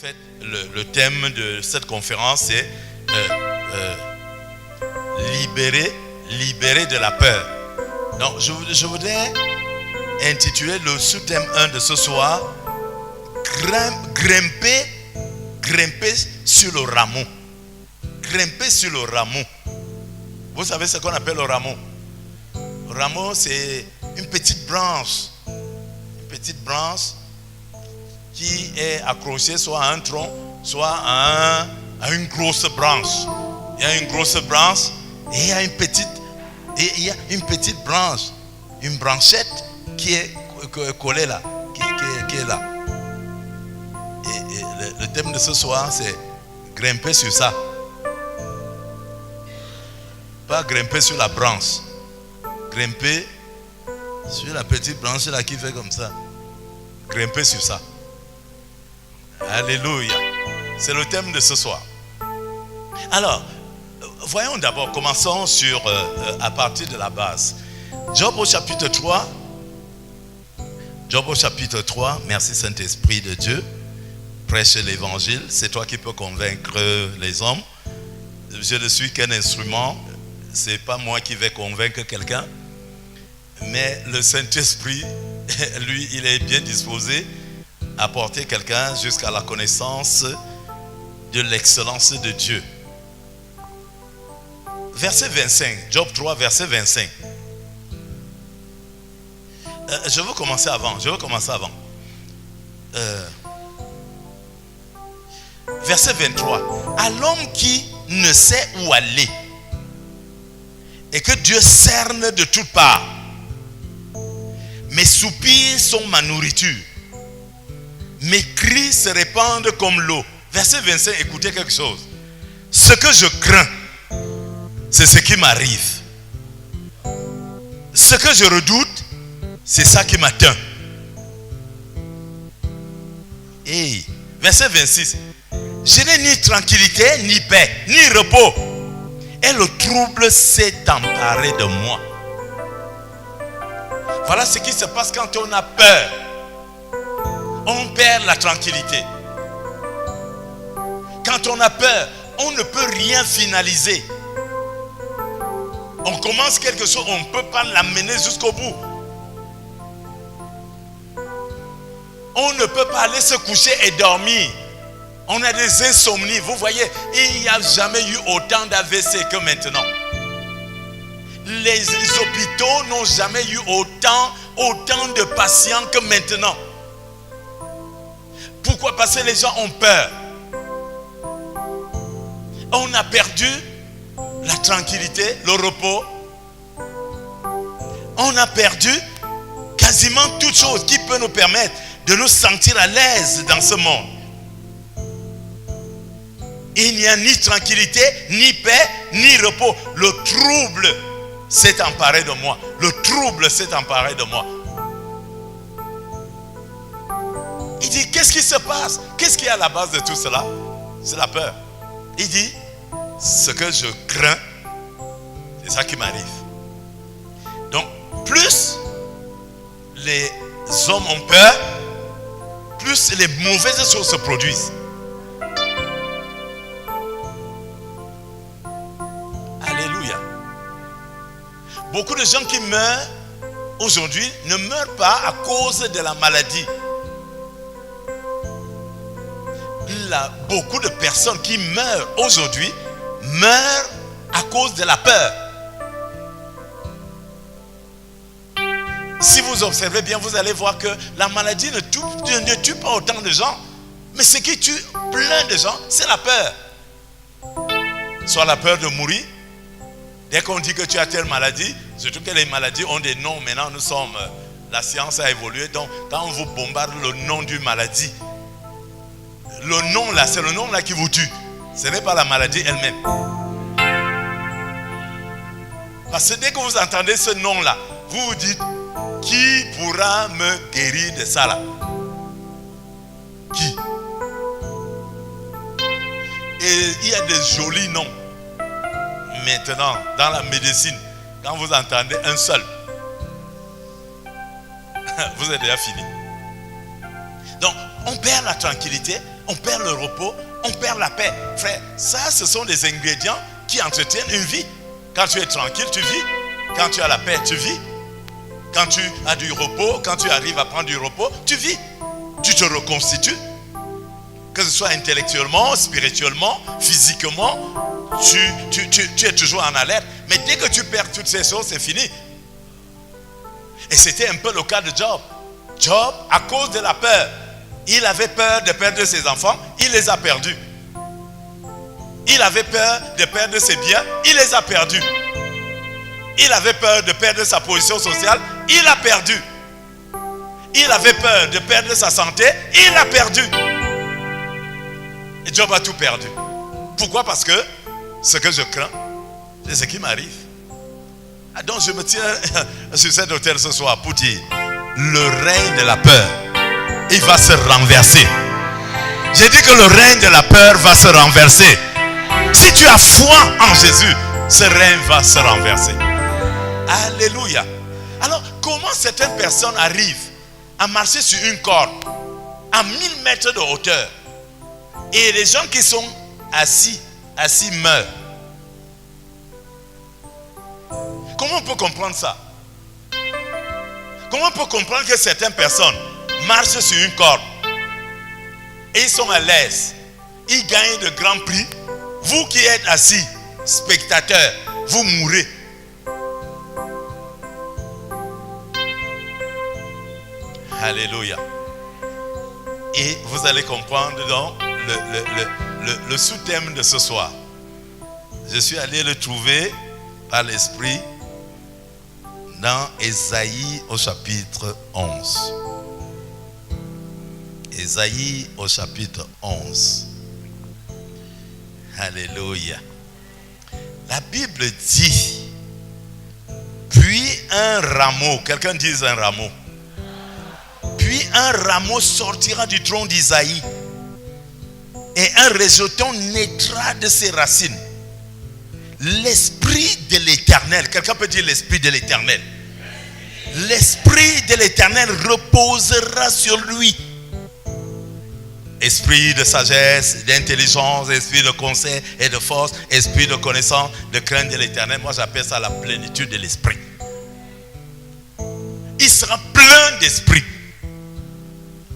fait, le thème de cette conférence est libérer de la peur. Donc, je voudrais intituler le sous-thème 1 de ce soir, grimper sur le rameau. Grimper sur le rameau. Vous savez ce qu'on appelle le rameau? Le rameau, c'est une petite branche. Une petite branche qui est accrochée soit à un tronc, soit à une grosse branche. Il y a une grosse branche et il y a une petite branche, une branchette qui est collée là, qui est là. Et le thème de ce soir, c'est grimper sur ça. Pas grimper sur la branche. Grimper sur la petite branche là qui fait comme ça. Grimper sur ça. Alléluia. C'est le thème de ce soir. Alors, voyons d'abord, commençons à partir de la base. Job au chapitre 3. Job au chapitre 3. Merci Saint-Esprit de Dieu. Prêche l'évangile. C'est toi qui peux convaincre les hommes. Je ne suis qu'un instrument. C'est pas moi qui vais convaincre quelqu'un. Mais le Saint-Esprit, lui, il est bien disposé à porter quelqu'un jusqu'à la connaissance de l'excellence de Dieu. Verset 25, Job 3, verset 25. Je veux commencer avant. Verset 23. À l'homme qui ne sait où aller et que Dieu cerne de toutes parts, mes soupirs sont ma nourriture, mes cris se répandent comme l'eau. Verset 25, écoutez quelque chose. Ce que je crains, c'est ce qui m'arrive. Ce que je redoute, c'est ça qui m'atteint. Et verset 26. Je n'ai ni tranquillité, ni paix, ni repos. Et le trouble s'est emparé de moi. Voilà ce qui se passe quand on a peur. On perd la tranquillité. Quand on a peur, on ne peut rien finaliser. On commence quelque chose, on ne peut pas l'amener jusqu'au bout. On ne peut pas aller se coucher et dormir. On a des insomnies. Vous voyez, il n'y a jamais eu autant d'AVC que maintenant. Les hôpitaux n'ont jamais eu autant de patients que maintenant. Pourquoi? Parce que les gens ont peur. On a perdu la tranquillité, le repos. On a perdu quasiment toute chose qui peut nous permettre de nous sentir à l'aise dans ce monde. Il n'y a ni tranquillité, ni paix, ni repos. Le trouble s'est emparé de moi. Le trouble s'est emparé de moi. Il dit, qu'est-ce qui se passe? Qu'est-ce qui est à la base de tout cela? C'est la peur. Il dit, ce que je crains, c'est ça qui m'arrive. Donc, plus les hommes ont peur, plus les mauvaises choses se produisent. Alléluia. Beaucoup de gens qui meurent aujourd'hui ne meurent pas à cause de la maladie. Beaucoup de personnes qui meurent aujourd'hui meurent à cause de la peur. Si vous observez bien, vous allez voir que la maladie ne tue pas autant de gens. Mais ce qui tue plein de gens, c'est la peur. Soit la peur de mourir. Dès qu'on dit que tu as telle maladie, surtout que les maladies ont des noms. Maintenant, la science a évolué. Donc, quand on vous bombarde le nom d'une maladie, le nom là, c'est le nom là qui vous tue. Ce n'est pas la maladie elle-même. Parce que dès que vous entendez ce nom là, vous vous dites, qui pourra me guérir de ça là? Qui? Et il y a des jolis noms. Maintenant, dans la médecine, quand vous entendez un seul, vous êtes déjà fini. Donc, on perd la tranquillité, on perd le repos, on perd la paix. Frère, ça, ce sont des ingrédients qui entretiennent une vie. Quand tu es tranquille, tu vis. Quand tu as la paix, tu vis. Quand tu as du repos, quand tu arrives à prendre du repos, tu vis. Tu te reconstitues. Que ce soit intellectuellement, spirituellement, physiquement, tu es toujours en alerte. Mais dès que tu perds toutes ces choses, c'est fini. Et c'était un peu le cas de Job. Job, à cause de la peur, il avait peur de perdre ses enfants, il les a perdus. Il avait peur de perdre ses biens, il les a perdus. Il avait peur de perdre sa position sociale, il a perdu. Il avait peur de perdre sa santé, il a perdu. Et Job a tout perdu. Pourquoi? Parce que ce que je crains, c'est ce qui m'arrive. Donc je me tiens sur cet autel ce soir pour dire, le règne de la peur, il va se renverser. J'ai dit que le règne de la peur va se renverser. Si tu as foi en Jésus, ce règne va se renverser. Alléluia. Alors, comment certaines personnes arrivent à marcher sur une corde à 1000 mètres de hauteur et les gens qui sont assis meurent? Comment on peut comprendre ça? Comment on peut comprendre que certaines personnes marchent sur une corde et ils sont à l'aise, ils gagnent de grands prix? Vous qui êtes assis, spectateurs, vous mourrez. Alléluia. Et vous allez comprendre donc le sous-thème de ce soir. Je suis allé le trouver par l'Esprit dans Ésaïe au chapitre 11. Ésaïe au chapitre 11. Alléluia. La Bible dit, puis un rameau, quelqu'un dit un rameau. Puis un rameau sortira du tronc d'Isaïe et un rejeton naîtra de ses racines. L'esprit de l'Éternel, quelqu'un peut dire l'esprit de l'Éternel. L'esprit de l'Éternel reposera sur lui. Esprit de sagesse, d'intelligence, esprit de conseil et de force, esprit de connaissance, de crainte de l'Éternel. Moi j'appelle ça la plénitude de l'esprit. Il sera plein d'esprit.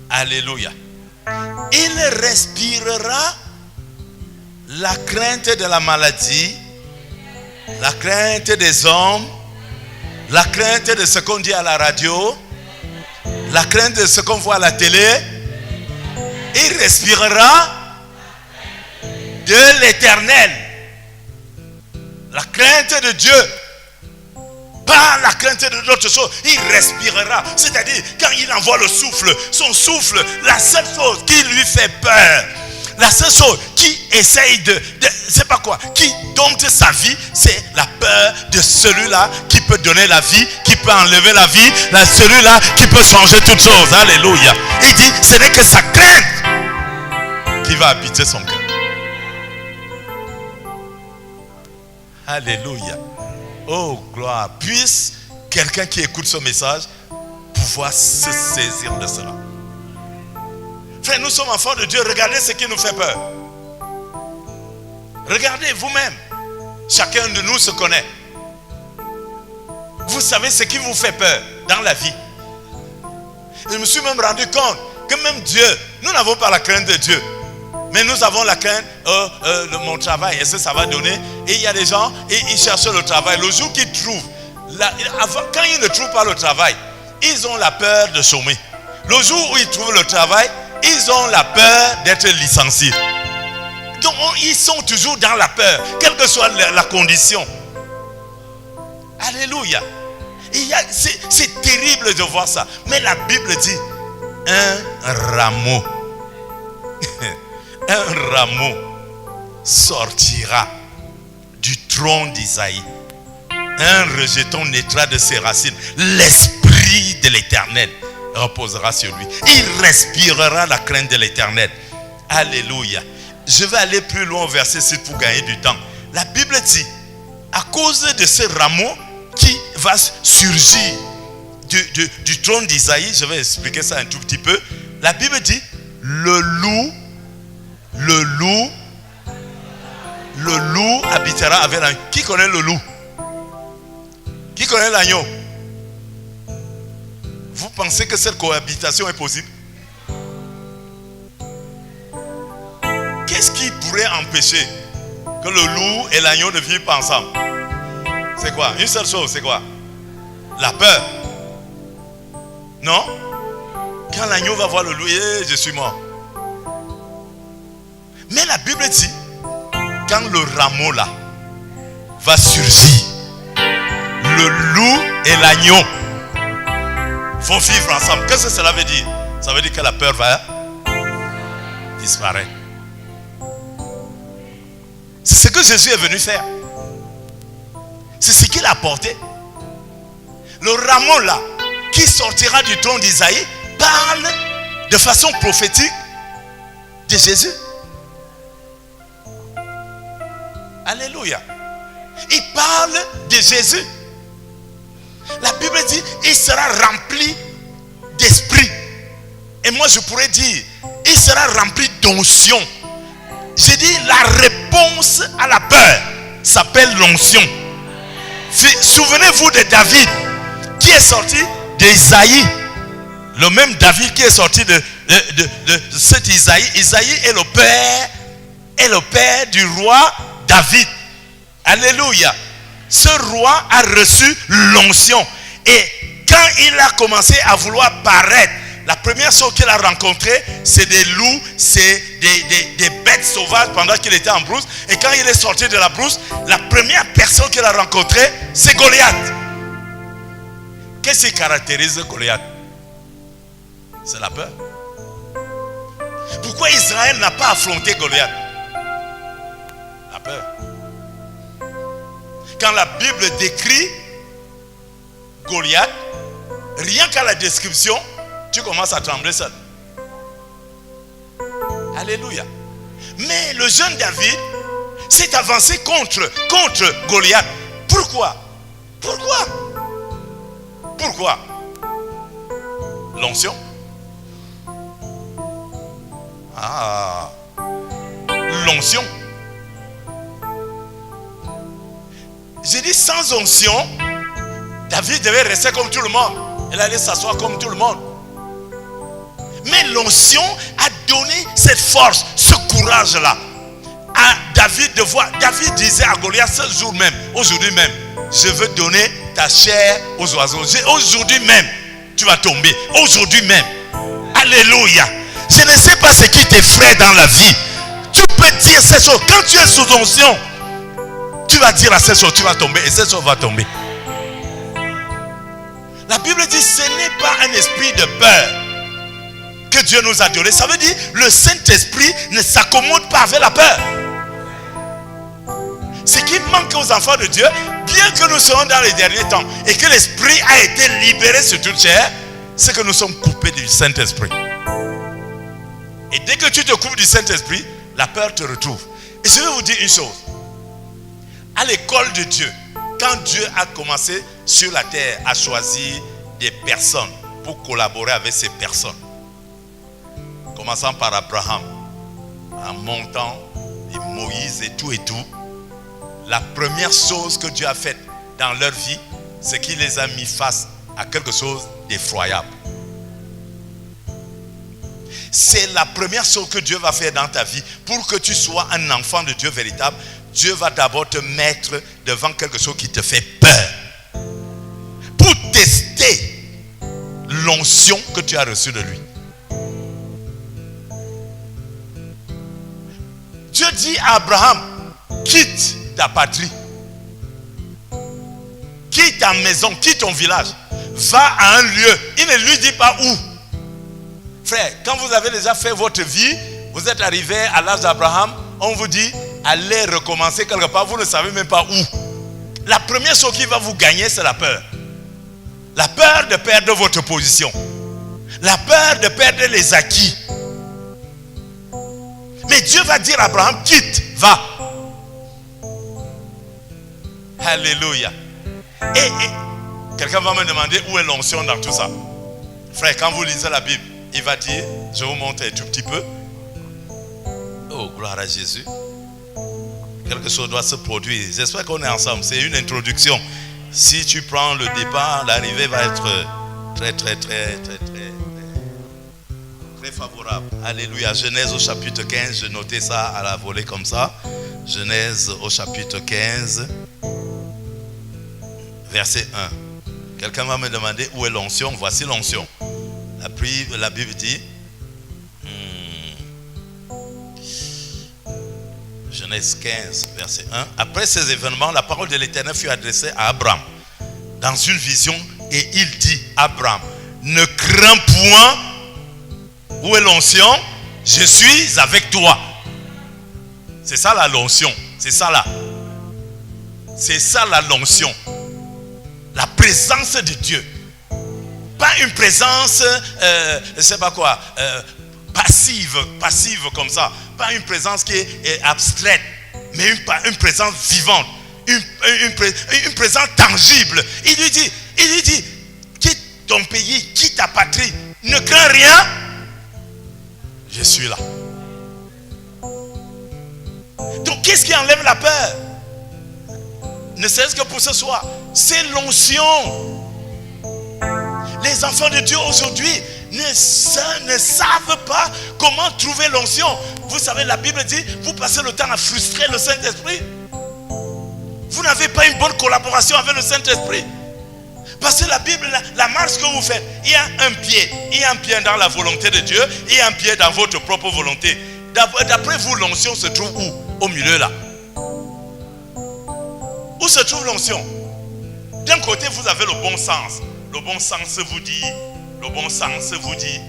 Alléluia. Il respirera la crainte de la maladie, la crainte des hommes, la crainte de ce qu'on dit à la radio, la crainte de ce qu'on voit à la télé. Il respirera de l'Éternel, la crainte de Dieu. Pas la crainte de d'autres choses. Il respirera. C'est-à-dire, quand il envoie le souffle, son souffle, la seule chose qui lui fait peur, la seule chose qui essaye c'est pas quoi, qui dompte sa vie, c'est la peur de celui-là qui peut donner la vie, qui peut enlever la vie, celui-là qui peut changer toutes choses. Alléluia. Il dit, ce n'est que sa crainte qui va habiter son cœur. Alléluia. Oh, gloire. Puisse quelqu'un qui écoute ce message pouvoir se saisir de cela. Frère, nous sommes enfants de Dieu. Regardez ce qui nous fait peur. Regardez vous-même. Chacun de nous se connaît. Vous savez ce qui vous fait peur dans la vie. Je me suis même rendu compte que même Dieu, nous n'avons pas la crainte de Dieu. Mais nous avons la crainte de mon travail. Est-ce que ça va donner? Et il y a des gens, et ils cherchent le travail. Le jour qu'ils trouvent, quand ils ne trouvent pas le travail, ils ont la peur de chômer. Le jour où ils trouvent le travail, ils ont la peur d'être licenciés. Donc ils sont toujours dans la peur, quelle que soit la condition. Alléluia. C'est terrible de voir ça. Mais la Bible dit, un rameau. Un rameau sortira du tronc d'Isaïe. Un rejeton naîtra de ses racines. L'esprit de l'Éternel reposera sur lui. Il respirera la crainte de l'Éternel. Alléluia. Je vais aller plus loin au verset 6 pour gagner du temps. La Bible dit, à cause de ce rameau qui va surgir du trône d'Isaïe, je vais expliquer ça un tout petit peu. La Bible dit, le loup loup habitera avec l'agneau. Qui connaît le loup? Qui connaît l'agneau? Vous pensez que cette cohabitation est possible? Qu'est-ce qui pourrait empêcher que le loup et l'agneau ne vivent pas ensemble? C'est quoi? Une seule chose, c'est quoi? La peur. Non? Quand l'agneau va voir le loup, je suis mort. Mais la Bible dit, quand le rameau là va surgir, le loup et l'agneau vont vivre ensemble. Qu'est-ce que cela veut dire? Ça veut dire que la peur va disparaître. C'est ce que Jésus est venu faire. C'est ce qu'il a apporté. Le rameau là qui sortira du trône d'Isaïe parle de façon prophétique de Jésus. Alléluia. Il parle de Jésus. La Bible dit, il sera rempli d'esprit. Et moi je pourrais dire, il sera rempli d'onction. J'ai dit, la réponse à la peur s'appelle l'onction. Souvenez-vous de David qui est sorti d'Isaïe. Le même David qui est sorti de cet Isaïe. Isaïe est le père du roi David. Alléluia. Ce roi a reçu l'onction. Et quand il a commencé à vouloir paraître, la première chose qu'il a rencontrée, c'est des loups, c'est des bêtes sauvages pendant qu'il était en brousse. Et quand il est sorti de la brousse, la première personne qu'il a rencontrée, c'est Goliath. Qu'est-ce qui caractérise Goliath? C'est la peur. Pourquoi Israël n'a pas affronté Goliath? La peur. Quand la Bible décrit Goliath, rien qu'à la description, tu commences à trembler seul. Alléluia. Mais le jeune David s'est avancé contre Goliath. Pourquoi? Pourquoi? L'onction. L'onction. J'ai dit sans onction, David devait rester comme tout le monde. Il allait s'asseoir comme tout le monde. Mais l'onction a donné cette force, ce courage-là à David de voir. David disait à Goliath ce jour même, aujourd'hui même, je veux donner ta chair aux oiseaux. Aujourd'hui même, tu vas tomber. Aujourd'hui même. Alléluia. Je ne sais pas ce qui t'effraie dans la vie. Tu peux dire ces choses. Quand tu es sous onction, tu vas dire à ces choses, tu vas tomber. Et ces choses vont tomber. La Bible dit, ce n'est pas un esprit de peur que Dieu nous a donné. Ça veut dire, le Saint-Esprit ne s'accommode pas avec la peur. Ce qui manque aux enfants de Dieu, bien que nous serons dans les derniers temps et que l'Esprit a été libéré sur toute chair, c'est que nous sommes coupés du Saint-Esprit. Et dès que tu te coupes du Saint-Esprit, la peur te retrouve. Et je vais vous dire une chose. À l'école de Dieu, quand Dieu a commencé sur la terre à choisir des personnes pour collaborer avec ces personnes, commençant par Abraham, en montant, et Moïse et tout, la première chose que Dieu a faite dans leur vie, c'est qu'il les a mis face à quelque chose d'effroyable. C'est la première chose que Dieu va faire dans ta vie. Pour que tu sois un enfant de Dieu véritable, Dieu va d'abord te mettre devant quelque chose qui te fait peur. Pour tester l'onction que tu as reçue de lui. Dieu dit à Abraham, quitte ta patrie, quitte ta maison, quitte ton village, va à un lieu. Il ne lui dit pas où. Frère, quand vous avez déjà fait votre vie, vous êtes arrivé à l'âge d'Abraham, on vous dit, allez recommencer quelque part, vous ne savez même pas où. La première chose qui va vous gagner, c'est la peur. La peur de perdre votre position. La peur de perdre les acquis. Mais Dieu va dire à Abraham, quitte, va. Alléluia. Et quelqu'un va me demander où est l'onction dans tout ça. Frère, quand vous lisez la Bible, il va dire, je vous montre un tout petit peu. Oh, Gloire à Jésus. Quelque chose doit se produire. J'espère qu'on est ensemble. C'est une introduction. Si tu prends le départ, l'arrivée va être très favorable. Alléluia. Genèse au chapitre 15. Je notais ça à la volée comme ça. Genèse au chapitre 15, verset 1. Quelqu'un va me demander où est l'onction. Voici l'onction. La Bible dit, Genèse 15, verset 1. Après ces événements, la parole de l'Éternel fut adressée à Abraham dans une vision et il dit, Abraham, ne crains point. Où est l'onction? Je suis avec toi. C'est ça la l'onction. C'est ça là. C'est ça la l'onction. La présence de Dieu. Pas une présence, je ne sais pas quoi, passive comme ça. Pas une présence qui est abstraite, mais une présence vivante, une présence tangible. Il lui dit, quitte ton pays, quitte ta patrie, ne crains rien, je suis là. Donc qu'est-ce qui enlève la peur? Ne serait-ce que pour ce soir, c'est l'onction. Les enfants de Dieu aujourd'hui ne savent pas comment trouver l'onction. Vous savez, la Bible dit, vous passez le temps à frustrer le Saint-Esprit. Vous n'avez pas une bonne collaboration avec le Saint-Esprit. Parce que la Bible, la marche que vous faites, il y a un pied dans la volonté de Dieu et un pied dans votre propre volonté. D'après vous, l'onction se trouve où? Au milieu là. Où se trouve l'onction? D'un côté, vous avez le bon sens. Le bon sens vous dit,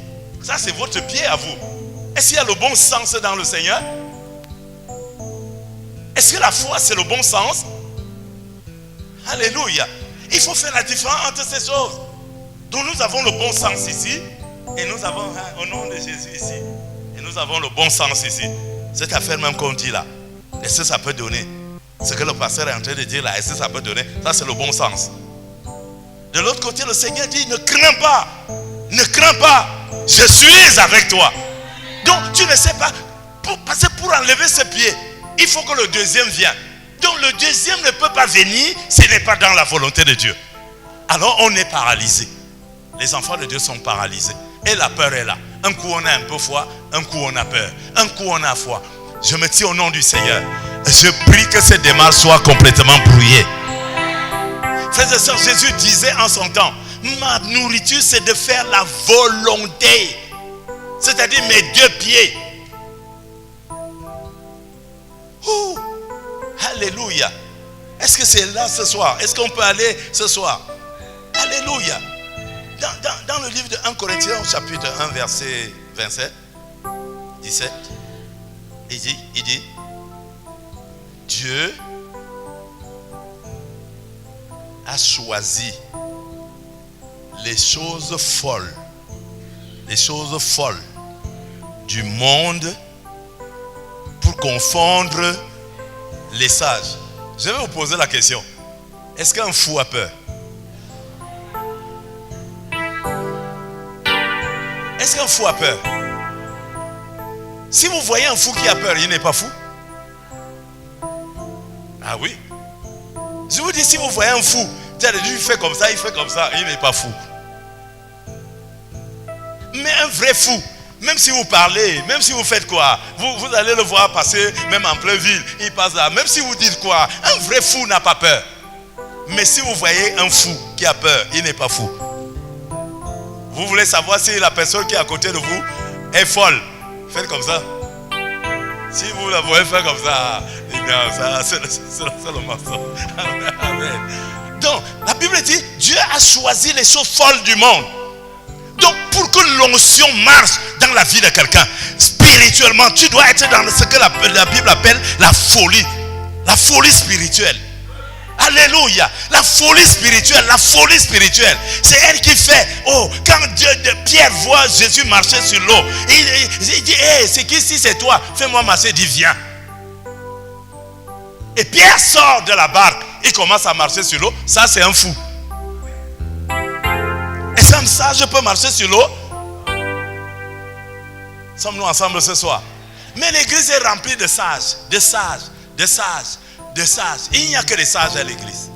ça c'est votre pied à vous. Est-ce qu'il y a le bon sens dans le Seigneur? Est-ce que la foi c'est le bon sens? Alléluia. Il faut faire la différence entre ces choses. Donc nous avons le bon sens ici, et nous avons, au nom de Jésus ici, et nous avons le bon sens ici. Cette affaire même qu'on dit là, est-ce que ça peut donner? Ce que le pasteur est en train de dire là, est-ce que ça peut donner? Ça c'est le bon sens. De l'autre côté, le Seigneur dit, ne crains pas, je suis avec toi. Donc tu ne sais pas, parce que pour enlever ce pied, il faut que le deuxième vienne. Donc le deuxième ne peut pas venir, ce n'est pas dans la volonté de Dieu. Alors on est paralysé. Les enfants de Dieu sont paralysés. Et la peur est là. Un coup on a un peu foi, un coup on a peur, un coup on a foi. Je me tiens au nom du Seigneur. Je prie que cette démarche soit complètement brouillée. Frères et sœurs, Jésus disait en son temps, ma nourriture c'est de faire la volonté. C'est-à-dire mes deux pieds. Ouh, alléluia. Est-ce que c'est là ce soir? Est-ce qu'on peut aller ce soir? Alléluia. Dans le livre de 1 Corinthiens, chapitre 1, verset 27, 17, il dit, Dieu a choisi les choses folles du monde pour confondre les sages. Je vais vous poser la question. Est-ce qu'un fou a peur? Est-ce qu'un fou a peur? Si vous voyez un fou qui a peur, il n'est pas fou? Ah oui. Je vous dis, si vous voyez un fou, il fait comme ça, il n'est pas fou. Mais un vrai fou, même si vous parlez, même si vous faites quoi, vous allez le voir passer, même en pleine ville, il passe là. Même si vous dites quoi, un vrai fou n'a pas peur. Mais si vous voyez un fou qui a peur, il n'est pas fou. Vous voulez savoir si la personne qui est à côté de vous est folle? Faites comme ça. Si vous la voyez faire comme ça, c'est le mensonge. Amen. Donc, la Bible dit, Dieu a choisi les choses folles du monde. Donc, pour que l'onction marche dans la vie de quelqu'un, spirituellement, tu dois être dans ce que la Bible appelle la folie. La folie spirituelle. Alléluia. La folie spirituelle. C'est elle qui fait. Oh, quand Pierre voit Jésus marcher sur l'eau, il dit, hey, c'est qui si c'est toi? Fais-moi marcher. Il dit, viens. Et Pierre sort de la barque. Il commence à marcher sur l'eau. Ça, c'est un fou. Est-ce qu'un sage peut marcher sur l'eau? Sommes-nous ensemble ce soir? Mais l'église est remplie de sages, de sages, de sages, de sages. Il n'y a que des sages à l'église.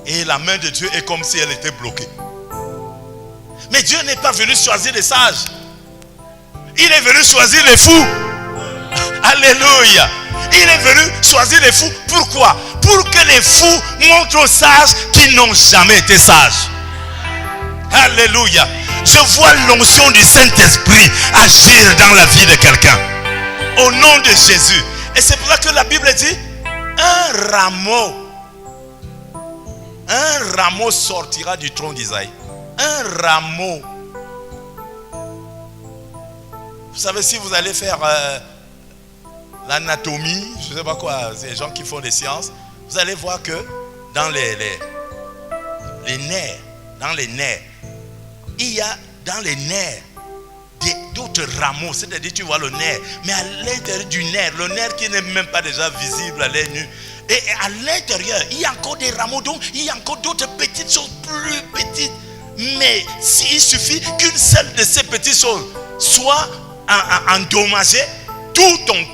Et la main de Dieu est comme si elle était bloquée. Mais Dieu n'est pas venu choisir les sages. Il est venu choisir les fous. Alléluia. Il est venu choisir les fous. Pourquoi? Pour que les fous montrent aux sages qu'ils n'ont jamais été sages. Alléluia. Je vois l'onction du Saint-Esprit agir dans la vie de quelqu'un. Au nom de Jésus. Et c'est pour ça que la Bible dit, un rameau sortira du tronc d'Isaïe. Un rameau. Vous savez, si vous allez faire l'anatomie, je ne sais pas quoi, c'est les gens qui font des sciences, vous allez voir que dans les nerfs, il y a dans les nerfs d'autres rameaux, c'est-à-dire tu vois le nerf, mais à l'intérieur du nerf, le nerf qui n'est même pas déjà visible à l'œil nu, et à l'intérieur, il y a encore des rameaux, donc il y a encore d'autres petites choses plus petites, mais s'il suffit qu'une seule de ces petites choses soit endommagée, tout ton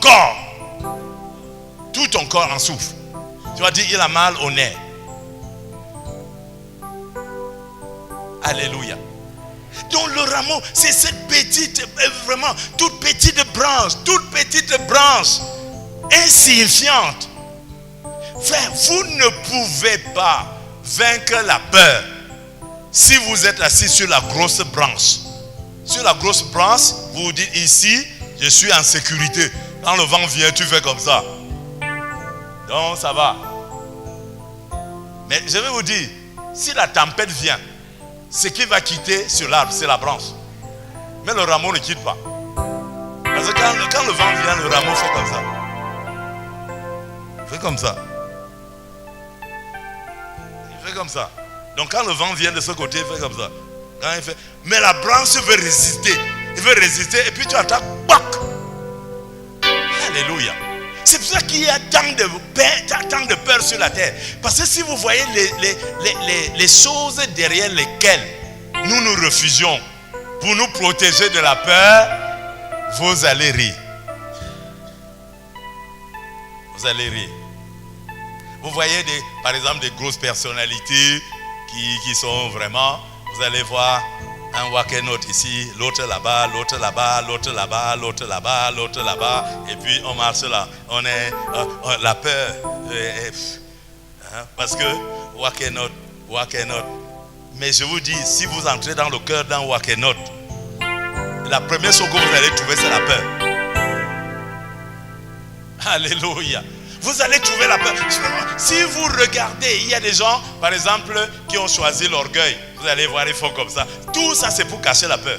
corps en souffre. Tu vas dire, il a mal au nerf. Alléluia. Donc le rameau, c'est cette petite, vraiment, toute petite branche insignifiante. Frère, vous ne pouvez pas vaincre la peur si vous êtes assis sur la grosse branche. Sur la grosse branche, vous vous dites, ici, je suis en sécurité. Quand le vent vient, tu fais comme ça. Donc ça va. Mais je vais vous dire, si la tempête vient, ce qui va quitter sur l'arbre, c'est la branche. Mais le rameau ne quitte pas. Parce que quand le vent vient, le rameau fait comme ça. Il fait comme ça. Il fait comme ça. Donc quand le vent vient de ce côté, il fait comme ça. Quand il fait... Mais la branche veut résister. Il veut résister et puis tu attaques. Bac. Alléluia. C'est pour ça qu'il y a tant de peur sur la terre. Parce que si vous voyez les choses derrière lesquelles nous nous réfugions pour nous protéger de la peur, vous allez rire. Vous allez rire. Vous voyez par exemple des grosses personnalités qui sont vraiment, vous allez voir un walk-and-note ici, l'autre là-bas, l'autre là-bas, l'autre là-bas, l'autre là-bas, l'autre là-bas, et puis on marche là, on est la peur, parce que walk-and-note. Mais je vous dis, si vous entrez dans le cœur d'un walk-and-note, la première chose que vous allez trouver, c'est la peur. Alléluia. Vous allez trouver la peur. Si vous regardez, il y a des gens, par exemple, qui ont choisi l'orgueil. Vous allez voir, ils font comme ça. Tout ça, c'est pour cacher la peur.